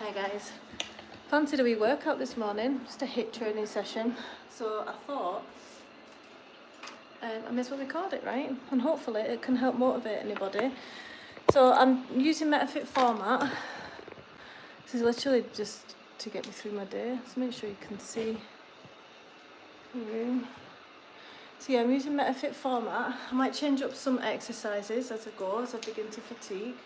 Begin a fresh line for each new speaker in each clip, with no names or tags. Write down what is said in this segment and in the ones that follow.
Hi guys, fancied a wee workout this morning, just a HIIT training session, so I thought I may as well record it, right? And hopefully it can help motivate anybody. So I'm using MetaFit format. This is literally just to get me through my day, so make sure you can see the room. So yeah, I'm using MetaFit format. I might change up some exercises as I go, as I begin to fatigue.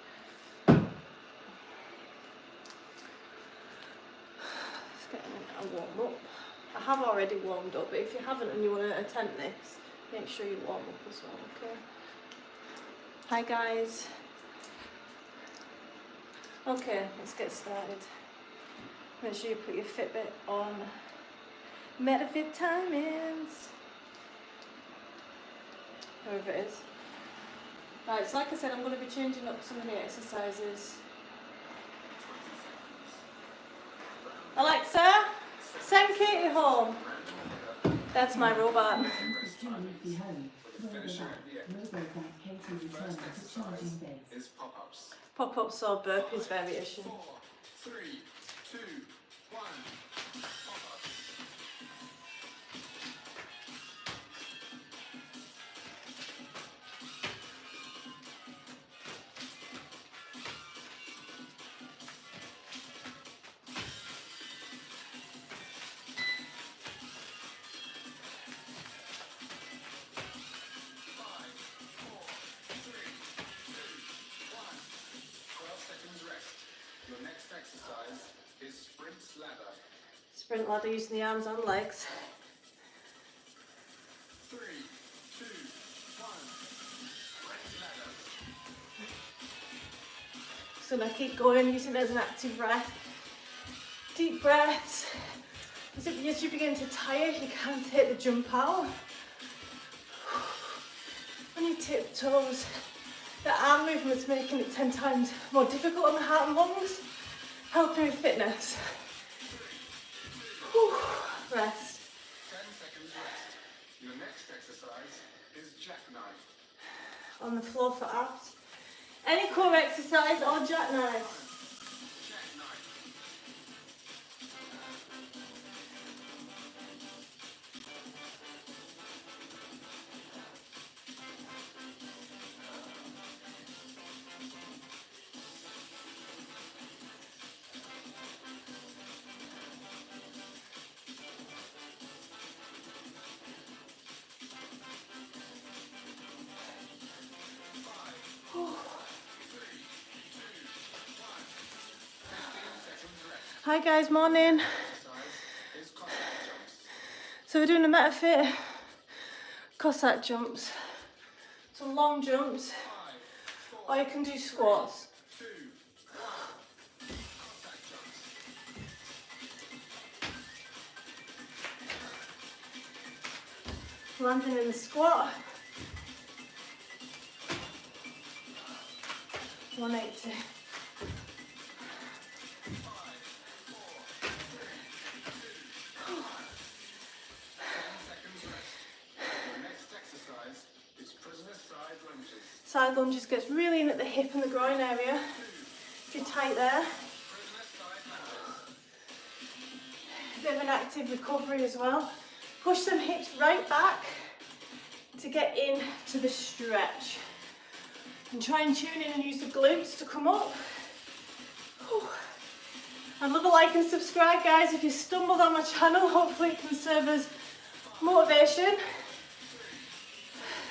A warm up. I have already warmed up, but if you haven't and you want to attempt this, make sure you warm up as well, okay? Hi guys. Okay, let's get started. Make sure you put your Fitbit on. MetaFit timings. Whoever it is. Right, so like I said, I'm going to be changing up some of the exercises. Alexa, send Katie home. That's my robot. Pop-ups or burpees variation. 4, 3, 2, 1. Exercise is sprint ladder. Sprint ladder using the arms and legs. 3, 2, 1. Sprint ladder. So now keep going, using it as an active breath. Deep breaths. As you begin to tire, you can take the jump out. On your tiptoes. The arm movement's making it 10 times more difficult on the heart and lungs. Helping with fitness. Whew. Rest.
10 seconds rest. Your next exercise is jackknife.
On the floor for abs. Any core exercise or jackknife. Hi guys, morning. So we're doing a MetaFit Cossack jumps. Some long jumps, or you can do squats. Landing in the squat. 180. Side lunges gets really in at the hip and the groin area. If you're tight there. A bit of an active recovery as well. Push them hips right back to get in to the stretch. And try and tune in and use the glutes to come up. Whew. I'd love a like and subscribe, guys. If you stumbled on my channel, hopefully it can serve as motivation.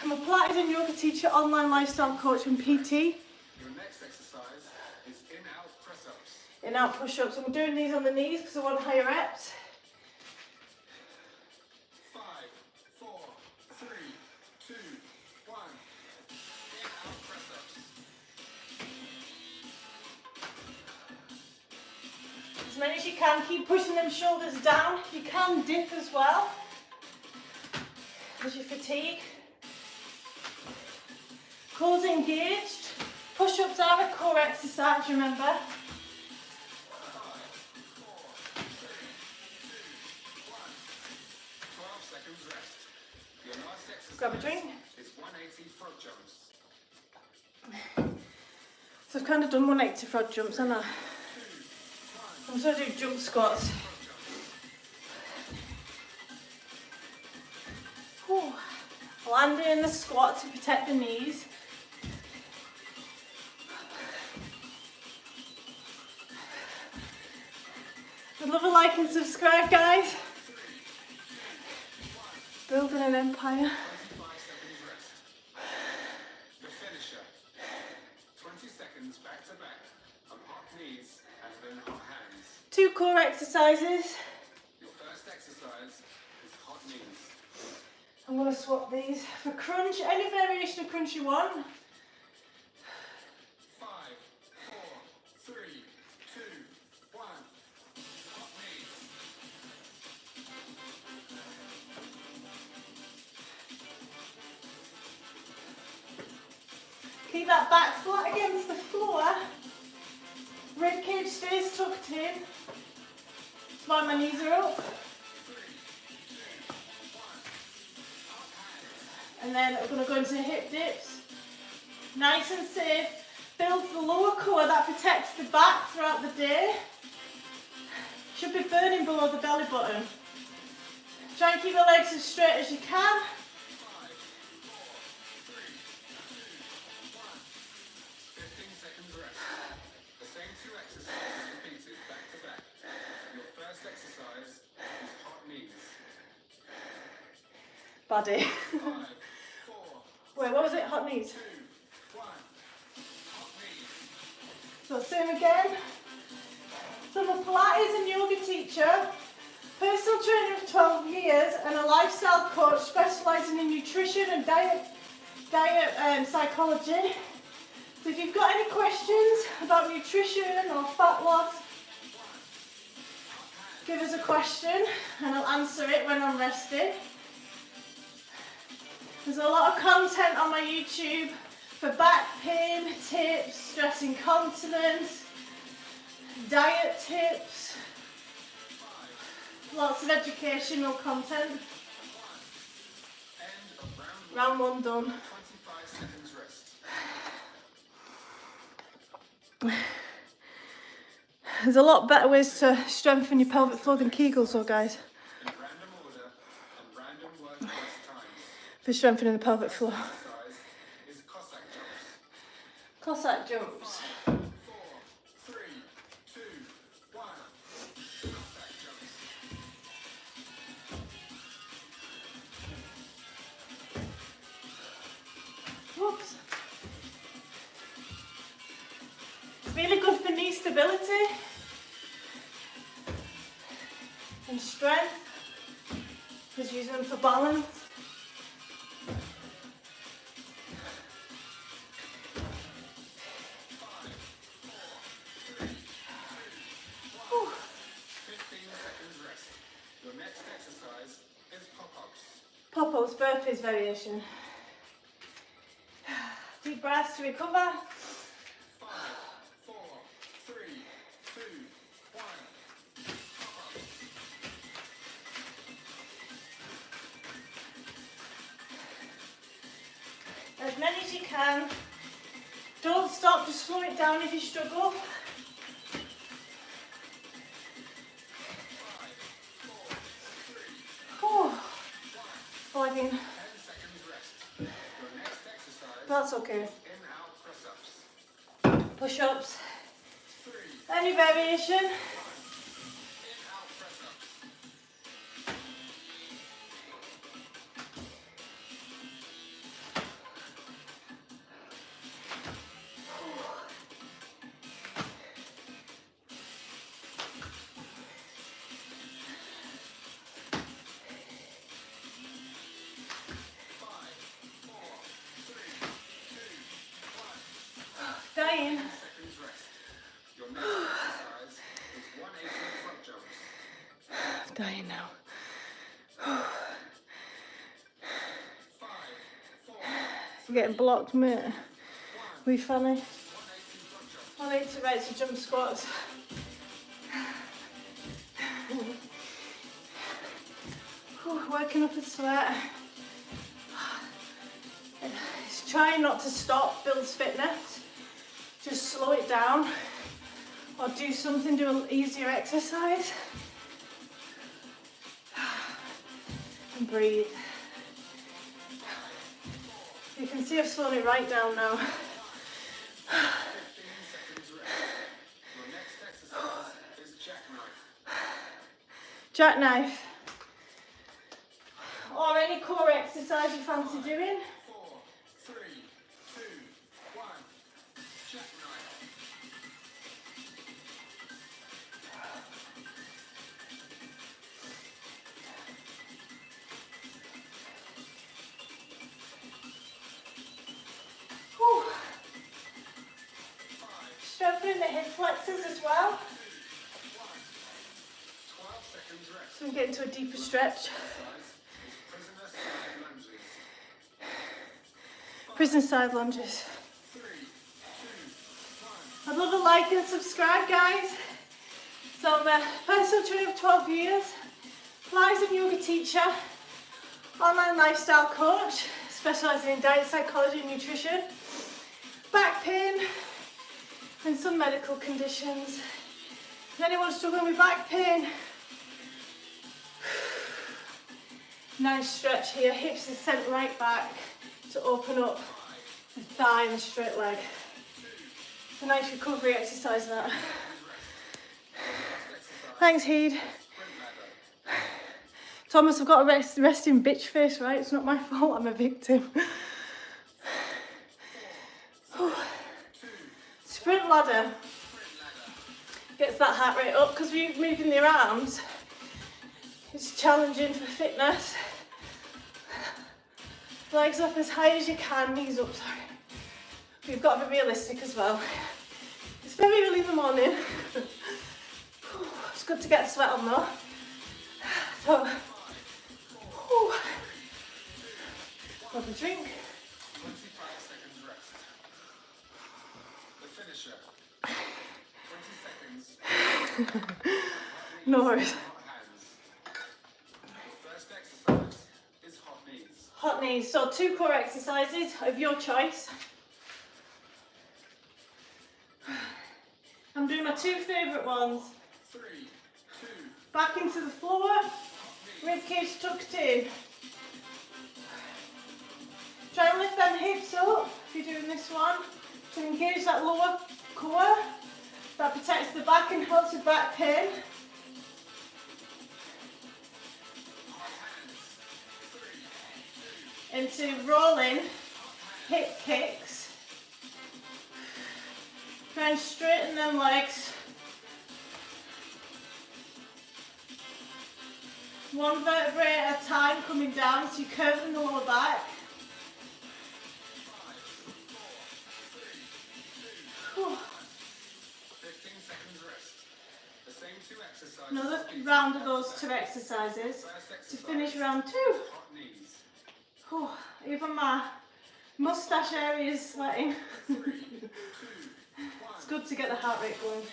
I'm a Pilates and Yoga Teacher, online lifestyle coach and PT.
Your next exercise is in-out press-ups.
In-out push-ups. I'm doing these on the knees because I want higher reps.
5, 4, 3, 2, 1. In-out press-ups.
As many as you can. Keep pushing them shoulders down. You can dip as well as you fatigue. Cores engaged. Push-ups are a core exercise, remember.
5, 4, 3, 2, 1. 12 seconds rest. Your last exercise
Grab a drink.
is 180 frog jumps.
So I've kind of done 180 frog jumps, haven't I?
2, 1.
I'm going to do jump squats. Whew. Landing in the squat to protect the knees. I'd love a like and subscribe, guys. Building an empire.
25 seconds rest. The finisher. 20 seconds back to back on hot knees and then hot hands.
2 core exercises.
Your first exercise is hot knees.
I'm going to swap these for crunch. Any variation of crunch you want.
5, 4, 3, 2, 1. Hot knees.
Keep that back flat against the floor. Rib cage stays tucked in. That's why my knees are up.
3, 2, 1. Hot hands.
And then we're going to go into hip dips. Nice and safe. Builds the lower core that protects the back throughout the day. Should be burning below the belly button. Try and keep the legs as straight as you can.
5, 4, 3, 2, 1. 15 seconds rest. The same 2 exercises repeated back to back. Your first exercise is hot knees.
Body.
5, 4,
Wait, what was it? Hot knees.
2, 1. Hot knees.
So same again. So I'm a Pilates and yoga teacher, personal trainer for 12 years and a lifestyle coach specialising in nutrition and diet psychology. So if you've got any questions about nutrition or fat loss, give us a question and I'll answer it when I'm rested. There's a lot of content on my YouTube for back pain, tips, stress incontinence, diet tips, lots of educational content.
End of
Round 1 done.
25 seconds rest.
There's a lot better ways to strengthen your pelvic floor than Kegels though, guys,
In random order and random work rest times.
for strengthening the pelvic floor.
Exercise is Cossack jumps.
Cossack jumps.
4, 3, 2, 1. Cossack jumps.
Whoops. It's really good for knee stability and strength. Just using them for balance. Whew.
15 seconds rest. Your next exercise is pop-ups.
Pop-ups, burpees variation. Deep breaths to recover.
5, 4, 3, 2, 1. Pop-ups.
As many as you can. Don't stop, just slow it down if you struggle.
5, 4, 3,
Whew. Lagging.
10 seconds rest. Your next exercise
That's okay.
is in-out press-ups.
Push-ups.
3,
Any variation.
in-out press-ups.
Dying.
Seconds rest. Your next exercise is 180 front jumps.
Dying now.
5, 4,
I'm getting blocked, mate. We funny.
180 front jumps.
I need to write some jump squats. Whew, working up a sweat. It's trying not to stop builds fitness. Just slow it down. or do something, do an easier exercise. And breathe. You can see I've slowed it right down now.
15 seconds rest. Your next exercise is jackknife.
Jackknife. Or any core exercise you fancy doing.
4, 3, 2, 1. Jackknife.
Whew.
5,
Strengthening the hip flexors as well.
2, 1. 12 seconds rest.
So we get into a deeper stretch.
Prison side lunges.
Prison side lunges.
3, 2, 1.
I'd love a like and subscribe, guys. So I'm a personal trainer of 12 years, Pilates and yoga teacher, online lifestyle coach, specialising in diet, psychology and nutrition, back pain and some medical conditions. If anyone's struggling with back pain, nice stretch here, hips are sent right back to open up the thigh and the straight leg. It's a nice recovery exercise that. Thanks, Heed. Thomas, I've got a resting bitch face, right? It's not my fault, I'm a victim. Sprint ladder. Gets that heart rate up because we're moving the arms. It's challenging for fitness. Legs up as high as you can, knees up, sorry. We've got to be realistic as well. It's very early in the morning. It's good to get a sweat on though. So, have a drink.
25 seconds rest. The finisher. 20 seconds.
No worries.
Hot hands. The first exercise is hot knees.
Hot knees. So 2 core exercises of your choice. I'm doing my 2 favourite ones.
3, 2,
Back into the floor, rib cage tucked in. Try and lift them hips up if you're doing this one to engage that lower core. That protects the back and helps with back pain. Into rolling hip kicks. Try and straighten them legs. One vertebrae at a time coming down, so you're curving the lower back.
15 seconds rest. The same 2 exercises.
Another round of those 2 exercises to finish round 2.
Hot knees.
Oh, even my moustache area is sweating.
3, 2, 1.
It's good to get the heart rate going.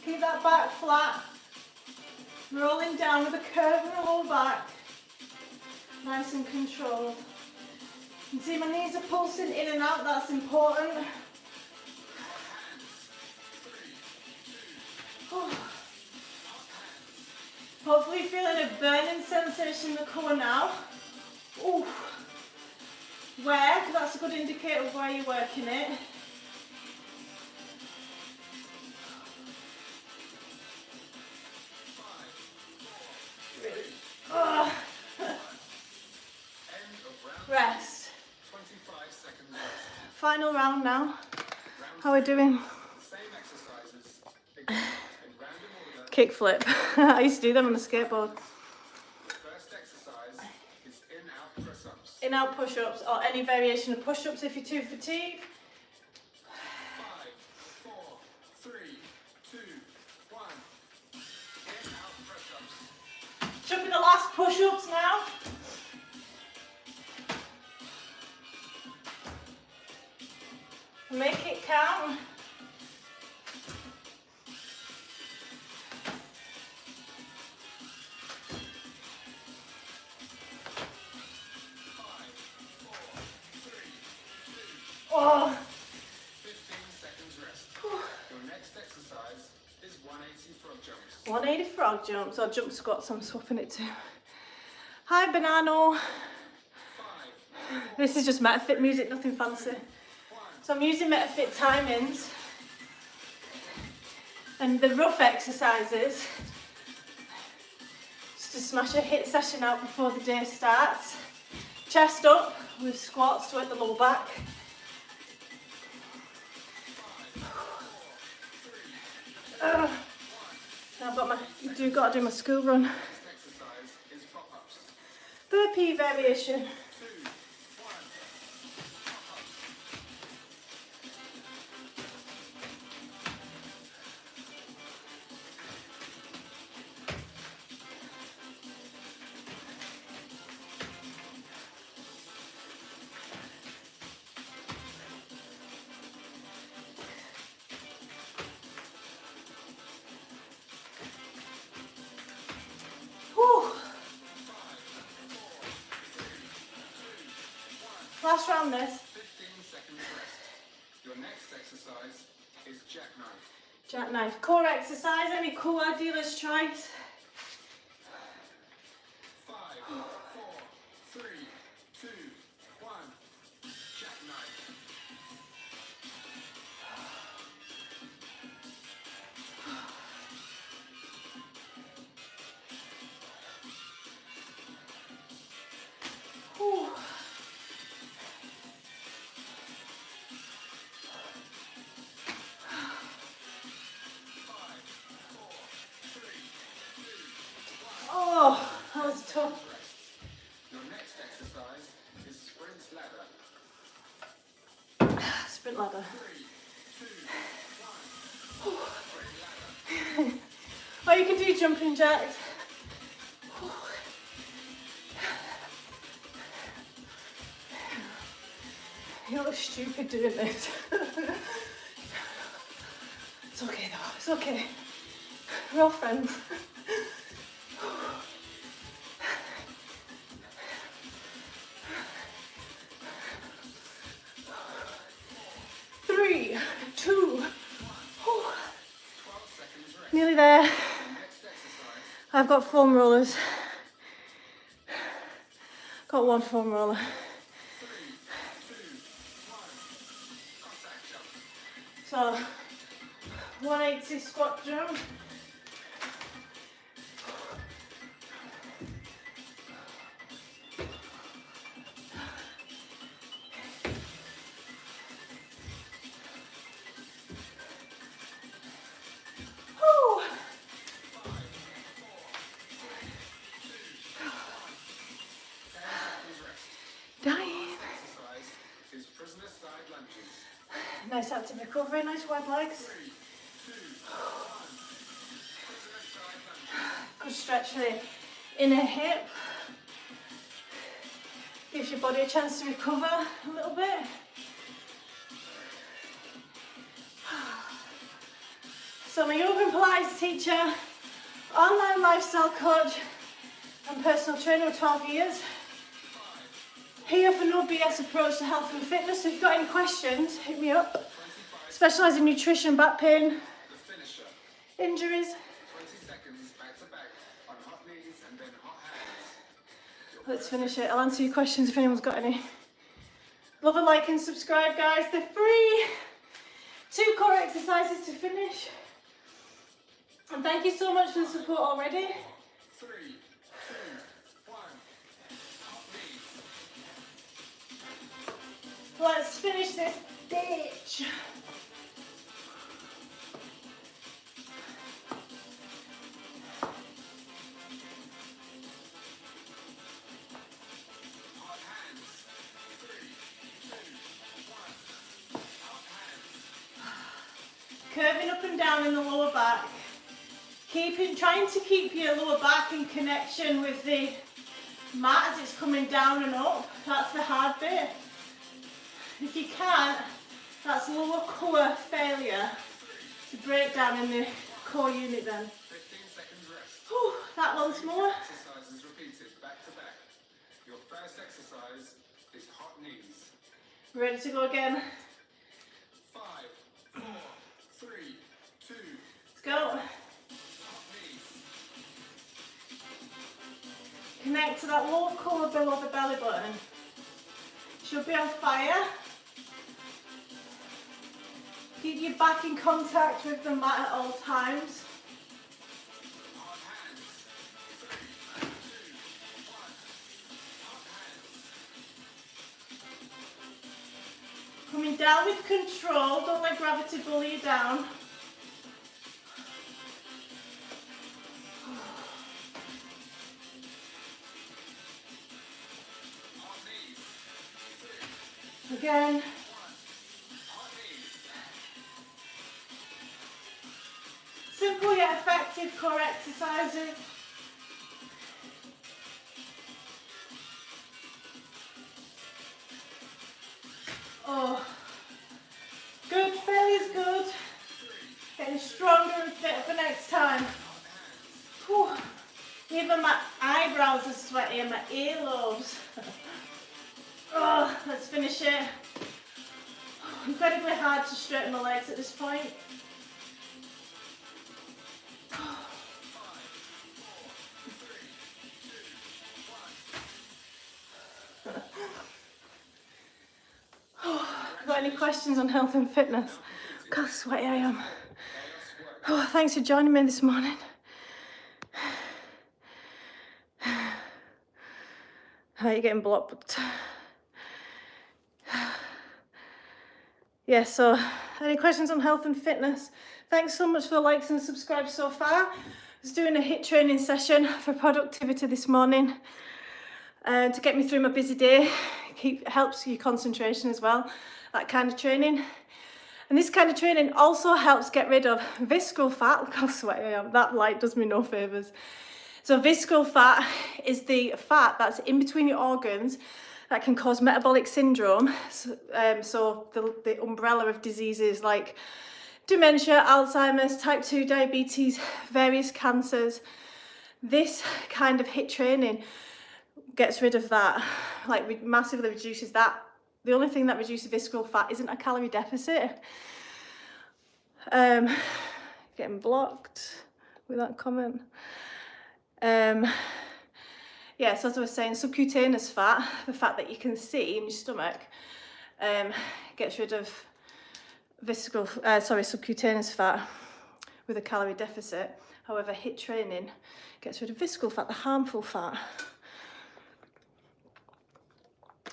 Keep that back flat. Rolling down with a curve in the lower back. Nice and controlled. You can see my knees are pulsing in and out, that's important. Oh. Hopefully feeling a burning sensation in the core now. Ooh. Where? Because that's a good indicator of where you're working it. Oh. Rest.
25 seconds rest.
Final round now. How are we doing?
Same exercises. Again, in random order.
Kickflip. I used to do them on the skateboard.
The first exercise is in-out press-ups.
In-out push-ups or any variation of push-ups if you're too fatigued.
5, 4, 3, 2, 1. In-out press-ups.
Should be the last push-ups now. Make it count. Oh.
15 seconds next exercise is 180 frog jumps.
180 frog jumps, or jump squats, I'm swapping it to. Hi, Banano.
5,
This is just MetaFit music, nothing fancy.
1.
So I'm using MetaFit timings. And the rough exercises, just to smash a HIIT session out before the day starts. Chest up with squats to work the lower back. I've got got to do my school run.
Next exercise is pop-ups.
Burpee variation.
2, 1.
Whew. Last round this.
15 seconds rest. Your next exercise is jackknife.
Jackknife. Core exercise, any core dealers tries.
5, 4, 3, 2, 1. Jackknife.
Whew. Oh, that was tough.
Your next exercise is sprint ladder.
Sprint ladder.
3, 2, 1. Sprint ladder.
Or you can do jumping jacks. You look stupid doing this. It's okay though, it's okay. We're all friends. 3, 2.
12 seconds rest.
Nearly there.
Next exercise.
I've got foam rollers. Got one foam roller.
3, 2, 1. Cossack jump.
So 180 squat jump. Whew.
5, 4, 3, 2, 1. 10 seconds rest.
Dying.
Exercise is prisoner side lunges.
Nice active recovery, nice wide legs.
3, 2, 1. Prisoner side lunges.
Good stretch for the inner hip. Gives your body a chance to recover a little bit. So I'm a Yoga Pilates teacher, online lifestyle coach and personal trainer with 12 years. Here for no BS approach to health and fitness. So if you've got any questions, hit me up.
25
Specialise in nutrition, back pain,
the finisher.
injuries.
20 seconds back to back on hot knees and then hot hands.
Let's finish it. I'll answer your questions if anyone's got any. Love a like and subscribe, guys. They're free. 2 core exercises to finish. And thank you so much for the support already.
3, 2, 1. Hot knees.
Let's finish this bitch.
Hot hands. 3, 2, 1. Hot hands.
Curving up and down in the lower back. Trying to keep your lower back in connection with the mat as it's coming down and up. That's the hard bit. If you can't, that's lower core failure to break down in the core unit then.
15 seconds rest.
Whew, that once more.
Exercises repeated back to back. Your first exercise is hot knees.
Ready to go again.
5, 4, 3,
Let's go. Connect to that lower core below the belly button. Should be on fire. Keep your back in contact with the mat at all times. Coming down with control, don't let gravity bully you down. Again. Simple yet effective core exercises. Oh, good, failure's good. Getting stronger and fitter for next time. Whew. Even my eyebrows are sweaty and my earlobes. Oh, let's finish it. Incredibly hard to straighten my legs at this point. Got any questions on health and fitness? Look how sweaty I am. Oh, thanks for joining me this morning. How are you getting blocked? Yeah, so any questions on health and fitness? Thanks so much for the likes and subscribes so far. I was doing a HIIT training session for productivity this morning to get me through my busy day. Helps your concentration as well, that kind of training. And this kind of training also helps get rid of visceral fat. Look how sweaty I am. That light does me no favours. So visceral fat is the fat that's in between your organs that can cause metabolic syndrome. So the umbrella of diseases like dementia, Alzheimer's, type 2 diabetes, various cancers. This kind of HIIT training gets rid of that, like massively reduces that. The only thing that reduces visceral fat isn't a calorie deficit. Getting blocked with that comment. Yeah, so as I was saying, subcutaneous fat, the fat that you can see in your stomach, gets rid of subcutaneous fat with a calorie deficit. However, HIIT training gets rid of visceral fat, the harmful fat.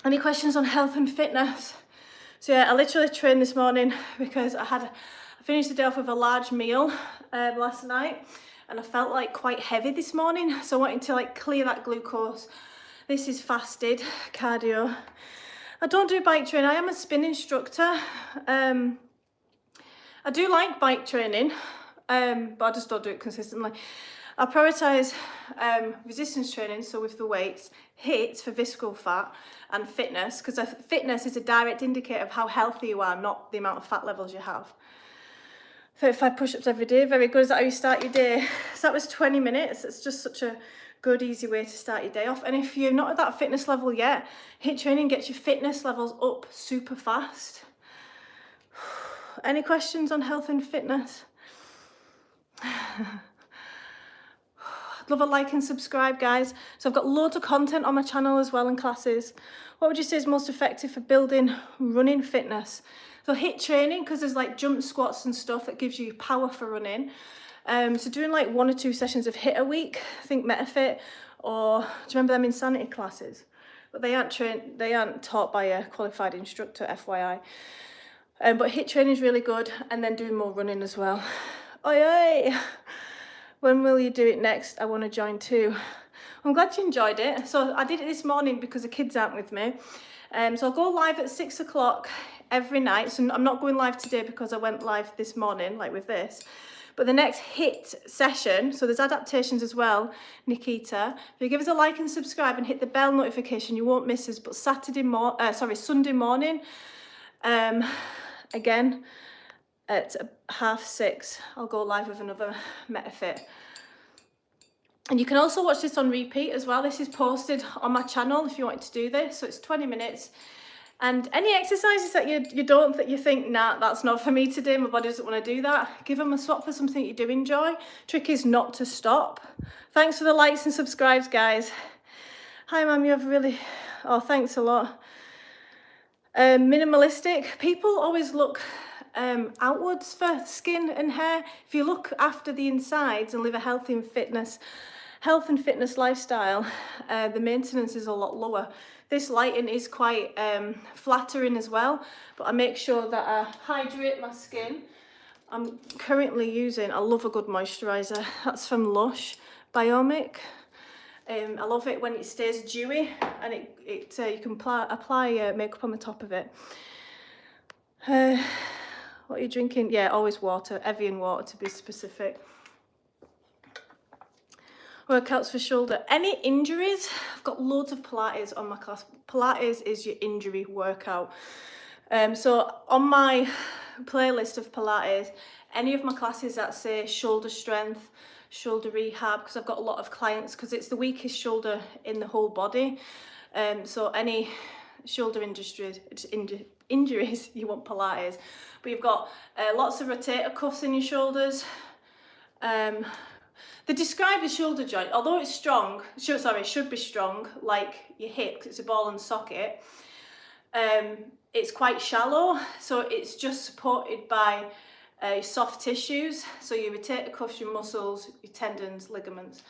Any questions on health and fitness? So yeah, I literally trained this morning because I finished the day off with a large meal last night, and I felt like quite heavy this morning, so I wanted to like clear that glucose. This is fasted cardio. I don't do bike training. I am a spin instructor. I do like bike training, but I just don't do it consistently. I prioritise resistance training, so with the weights, HIIT for visceral fat, and fitness, because fitness is a direct indicator of how healthy you are, not the amount of fat levels you have. 35 push-ups every day, very good. Is that how you start your day? So that was 20 minutes. It's just such a good, easy way to start your day off. And if you're not at that fitness level yet, HIIT training gets your fitness levels up super fast. Any questions on health and fitness? I'd love a like and subscribe, guys. So I've got loads of content on my channel as well, and classes. What would you say is most effective for building running fitness? So HIIT training, because there's like jump squats and stuff that gives you power for running. So doing like 1 or 2 sessions of HIIT a week, think MetaFit, or do you remember them Insanity classes? But they aren't taught by a qualified instructor, FYI. But HIIT training is really good, and then doing more running as well. Oi, oi. When will you do it next? I want to join too. I'm glad you enjoyed it. So I did it this morning because the kids aren't with me. So I'll go live at 6 o'clock every night. So I'm not going live today because I went live this morning, like with this. But the next HIIT session, so there's adaptations as well, Nikita. If you give us a like and subscribe and hit the bell notification, you won't miss us. But Sunday morning, again, at 6:30, I'll go live with another MetaFit. And you can also watch this on repeat as well. This is posted on my channel if you want to do this. So it's 20 minutes And any exercises that you think, nah, that's not for me today, my body doesn't want to do that, give them a swap for something you do enjoy. Trick is not to stop. Thanks for the likes and subscribes, guys. Hi, Mum, you have really, oh, thanks a lot. Minimalistic, people always look outwards for skin and hair. If you look after the insides and live a health and fitness lifestyle, the maintenance is a lot lower. This lighting is quite flattering as well, but I make sure that I hydrate my skin. I'm currently using, I love a good moisturiser, that's from Lush Biomic. I love it when it stays dewy and you can apply makeup on the top of it. What are you drinking? Yeah, always water, Evian water to be specific. Workouts for shoulder. Any injuries? I've got loads of Pilates on my class. Pilates is your injury workout. So on my playlist of Pilates, any of my classes that say shoulder strength, shoulder rehab, because I've got a lot of clients, because it's the weakest shoulder in the whole body. So any shoulder injuries, you want Pilates. But you've got lots of rotator cuffs in your shoulders. They describe the shoulder joint, although it's strong, should be strong, like your hip, because it's a ball and socket. It's quite shallow, so it's just supported by soft tissues, so your rotator cuffs, your muscles, your tendons, ligaments.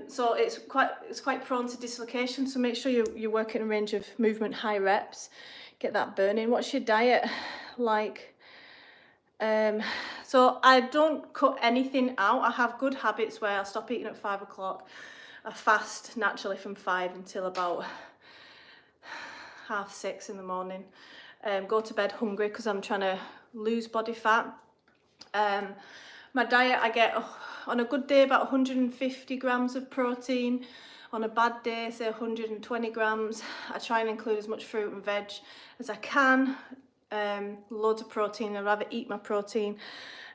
So it's quite prone to dislocation, so make sure you're working a range of movement, high reps, get that burning. What's your diet like? So I don't cut anything out. I have good habits where I stop eating at 5 o'clock. I fast naturally from 5 until about 6:30 in the morning. Go to bed hungry because I'm trying to lose body fat. My diet, I get on a good day about 150 grams of protein. On a bad day, say 120 grams. I try and include as much fruit and veg as I can. Loads of protein. I'd rather eat my protein.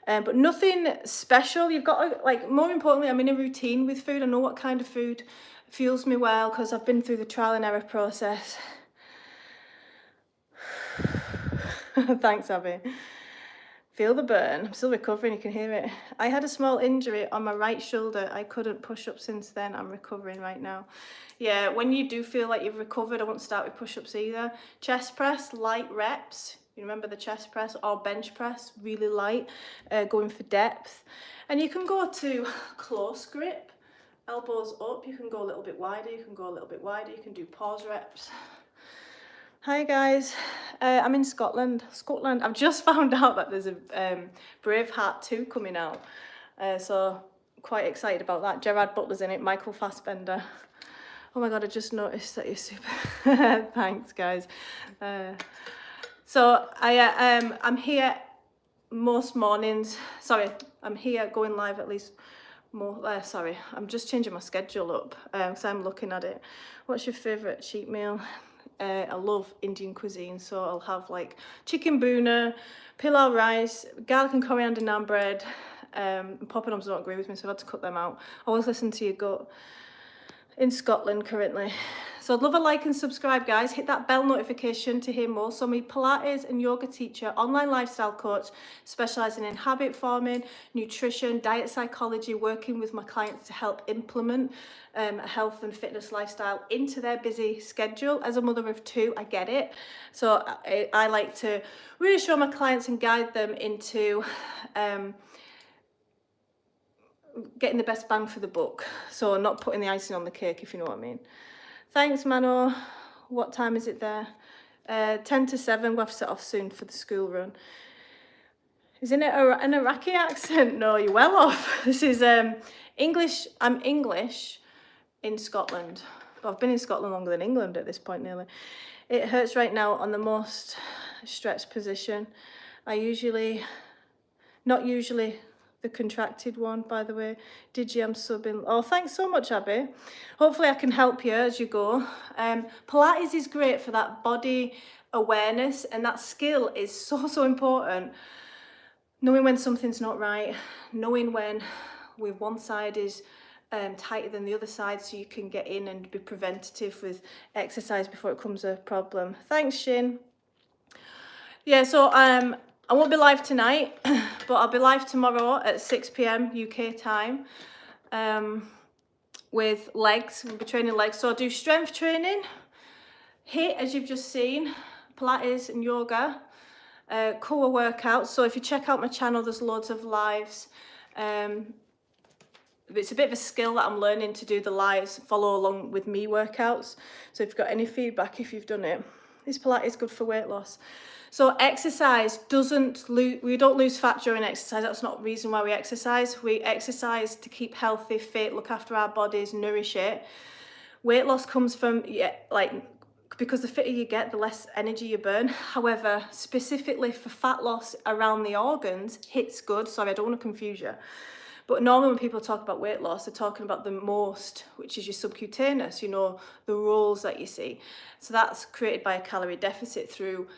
But nothing special. You've got to, like, more importantly, I'm in a routine with food. I know what kind of food fuels me well because I've been through the trial and error process. Thanks, Abby. Feel the burn. I'm still recovering, you can hear it. I had a small injury on my right shoulder. I couldn't push up since then. I'm recovering right now. Yeah, when you do feel like you've recovered, I won't start with push-ups either. Chest press, light reps. You remember the chest press, or bench press, really light, going for depth. And you can go to close grip, elbows up. You can go a little bit wider, you can go a little bit wider. You can do pause reps. Hi guys, I'm in Scotland. I've just found out that there's a Braveheart 2 coming out, so quite excited about that. Gerard Butler's in it, Michael Fassbender. Oh my god, I just noticed that you're super. Thanks guys. So I'm here most mornings. Sorry, I'm here going live at least more. Sorry, I'm just changing my schedule up because I'm looking at it. What's your favourite cheat meal? I love Indian cuisine, so I'll have like chicken boona, pilau rice, garlic and coriander naan bread. Poppadoms don't agree with me, so I've had to cut them out. I always listen to your gut. In Scotland currently. So I'd love a like and subscribe, guys. Hit that bell notification to hear more. So I'm a Pilates and yoga teacher, online lifestyle coach, specialising in habit forming, nutrition, diet psychology, working with my clients to help implement a health and fitness lifestyle into their busy schedule. As a mother of 2, I get it. So I like to reassure my clients and guide them into getting the best bang for the buck, so not putting the icing on the cake, if you know what I mean. Thanks, Mano. What time is it there? 10 to 7. We'll have to set off soon for the school run. Isn't it an Iraqi accent? No, you're well off. This is English. I'm English in Scotland, but I've been in Scotland longer than England at this point nearly. It hurts right now on the most stretched position. Not usually the contracted one, by the way. I'm subbing. Oh, thanks so much, Abby. Hopefully I can help you as you go. Pilates is great for that body awareness, and that skill is so important. Knowing when something's not right, knowing when with one side is tighter than the other side, so you can get in and be preventative with exercise before it becomes a problem. Thanks, Shin. Yeah, so I won't be live tonight, but I'll be live tomorrow at 6 p.m. UK time with legs. We'll be training legs. So I'll do strength training, HIIT, as you've just seen, Pilates and yoga, core workouts. So if you check out my channel, there's loads of lives. It's a bit of a skill that I'm learning to do the lives, follow along with me workouts. So if you've got any feedback, if you've done it, this Pilates good for weight loss. So exercise we don't lose fat during exercise. That's not the reason why we exercise. We exercise to keep healthy, fit, look after our bodies, nourish it. Weight loss comes from, because the fitter you get, the less energy you burn. However, specifically for fat loss around the organs, HIIT's good. Sorry, I don't want to confuse you. But normally when people talk about weight loss, they're talking about the most, which is your subcutaneous, the rolls that you see. So that's created by a calorie deficit through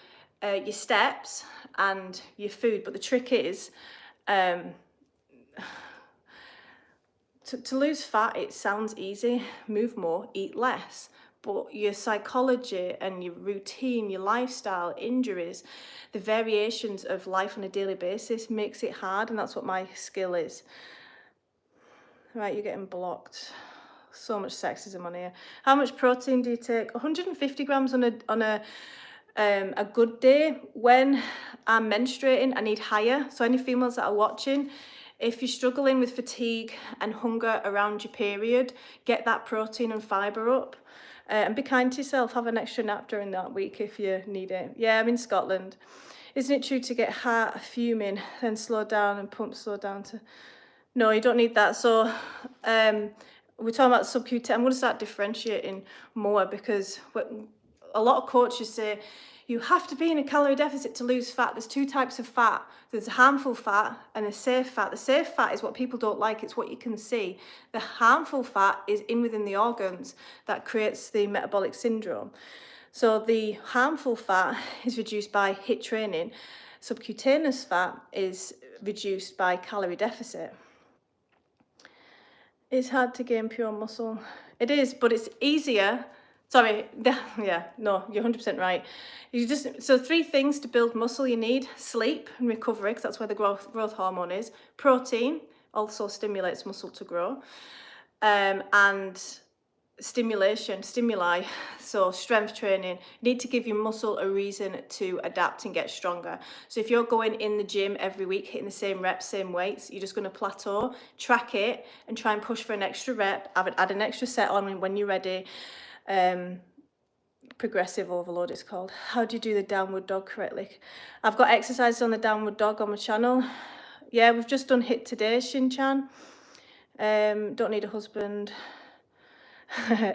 your steps and your food. But the trick is, to lose fat, it sounds easy. Move more, eat less. But your psychology and your routine, your lifestyle, injuries, the variations of life on a daily basis makes it hard, and that's what my skill is. Right, you're getting blocked. So much sexism on here. How much protein do you take? 150 grams on a good day. When I'm menstruating, I need higher. So any females that are watching, if you're struggling with fatigue and hunger around your period, get that protein and fibre up. And be kind to yourself. Have an extra nap during that week if you need it. Yeah, I'm in Scotland. Isn't it true to get heart fuming, then slow down and pump slow down to... No, you don't need that. So we're talking about subcutaneous. I'm going to start differentiating more, because a lot of coaches say you have to be in a calorie deficit to lose fat. There's two types of fat. There's harmful fat and a safe fat. The safe fat is what people don't like. It's what you can see. The harmful fat is within the organs that creates the metabolic syndrome. So the harmful fat is reduced by HIIT training. Subcutaneous fat is reduced by calorie deficit. It's hard to gain pure muscle. It is, but it's easier. Sorry, yeah, no, you're 100% right. So 3 things to build muscle you need: sleep and recovery, because that's where the growth hormone is. Protein also stimulates muscle to grow. And stimuli, so strength training. You need to give your muscle a reason to adapt and get stronger. So if you're going in the gym every week, hitting the same reps, same weights, you're just going to plateau. Track it and try and push for an extra rep. Add an extra set on when you're ready. Progressive overload, it's called. How do you do the downward dog correctly? I've got exercises on the downward dog on my channel. Yeah, we've just done HIIT today, Shin-chan. Don't need a husband.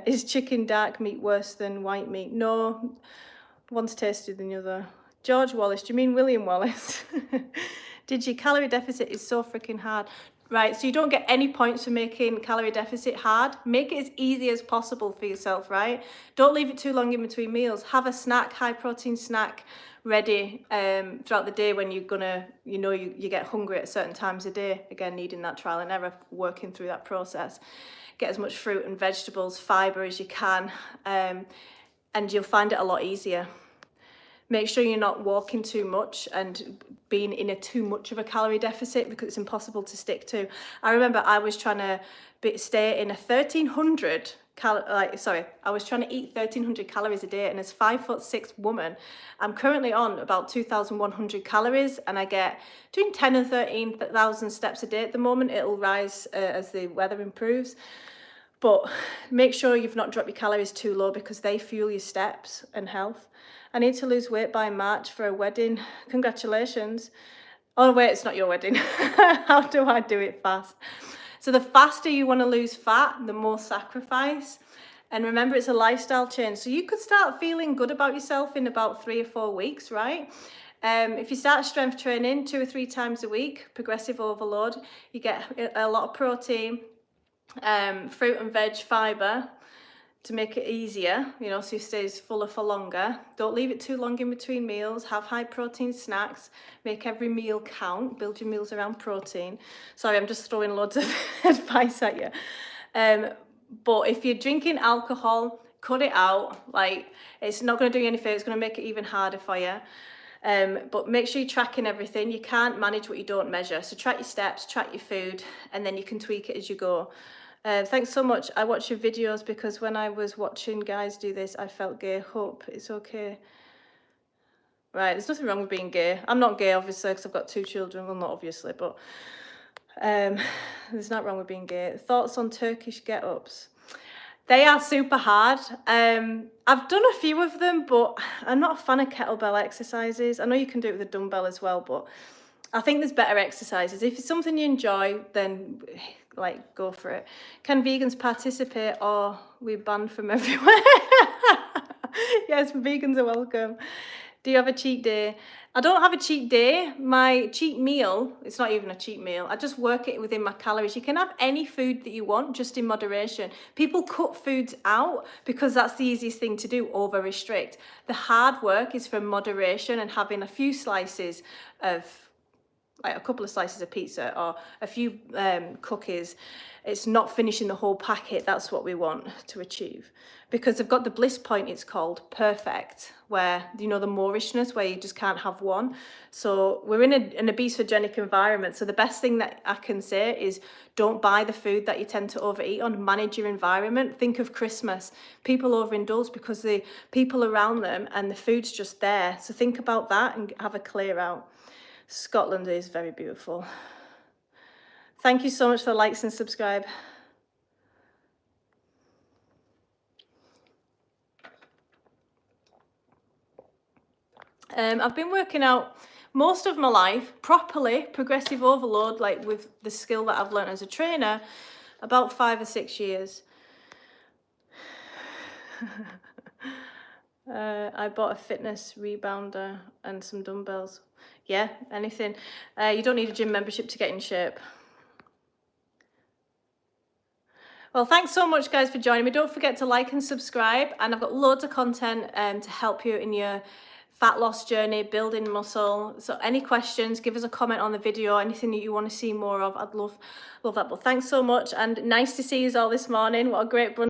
Is chicken dark meat worse than white meat? No, one's tastier than the other. George Wallace, do you mean William Wallace? Calorie deficit is so freaking hard. Right, so you don't get any points for making calorie deficit hard. Make it as easy as possible for yourself, right? Don't leave it too long in between meals. Have a snack, high protein snack ready throughout the day when you're gonna, you get hungry at certain times of day. Again, needing that trial and error, working through that process. Get as much fruit and vegetables, fibre as you can, and you'll find it a lot easier. Make sure you're not walking too much and being in too much of a calorie deficit, because it's impossible to stick to. I remember I was trying to stay in a 1,300 I was trying to eat 1,300 calories a day, and as 5'6" woman, I'm currently on about 2,100 calories, and I get between 10 and 13,000 steps a day at the moment. It'll rise as the weather improves. But make sure you've not dropped your calories too low, because they fuel your steps and health. I need to lose weight by March for a wedding. Congratulations. Oh wait, it's not your wedding. How do I do it fast? So the faster you want to lose fat, the more sacrifice. And remember, it's a lifestyle change. So you could start feeling good about yourself in about 3 or 4 weeks, right? If you start strength training 2 or 3 times a week, progressive overload, you get a lot of protein, fruit and veg, fibre, to make it easier, so you stay fuller for longer. Don't leave it too long in between meals. Have high protein snacks. Make every meal count. Build your meals around protein. Sorry, I'm just throwing loads of advice at you. But if you're drinking alcohol, cut it out. Like, it's not going to do you any favour. It's going to make it even harder for you. But make sure you're tracking everything. You can't manage what you don't measure. So track your steps, track your food, and then you can tweak it as you go. Thanks so much. I watch your videos because when I was watching guys do this, I felt gay. Hope it's okay. Right, there's nothing wrong with being gay. I'm not gay, obviously, because I've got 2 children. Well, not obviously, but there's not wrong with being gay. Thoughts on Turkish get-ups? They are super hard. I've done a few of them, but I'm not a fan of kettlebell exercises. I know you can do it with a dumbbell as well, but I think there's better exercises. If it's something you enjoy, then like go for it. Can vegans participate or we banned from everywhere? Yes, vegans are welcome. Do you have a cheat day? I don't have a cheat day. My cheat meal, it's not even a cheat meal. I just work it within my calories. You can have any food that you want, just in moderation. People cut foods out because that's the easiest thing to do, over restrict. The hard work is from moderation and having a few slices of, like a couple of slices of pizza or a few cookies. It's not finishing the whole packet. That's what we want to achieve. Because they've got the bliss point, it's called, perfect, where, you know, the moorishness, where you just can't have one. So we're in an obesogenic environment. So the best thing that I can say is don't buy the food that you tend to overeat on. Manage your environment. Think of Christmas. People overindulge because the people around them and the food's just there. So think about that and have a clear out. Scotland is very beautiful. Thank you so much for the likes and subscribe. I've been working out most of my life properly, progressive overload, like with the skill that I've learned as a trainer, about 5 or 6 years. I bought a fitness rebounder and some dumbbells. Yeah, anything. You don't need a gym membership to get in shape. Well, thanks so much, guys, for joining me. Don't forget to like and subscribe. And I've got loads of content to help you in your fat loss journey, building muscle. So any questions, give us a comment on the video, anything that you want to see more of. I'd love that. But thanks so much, and nice to see you all this morning. What a great brunch.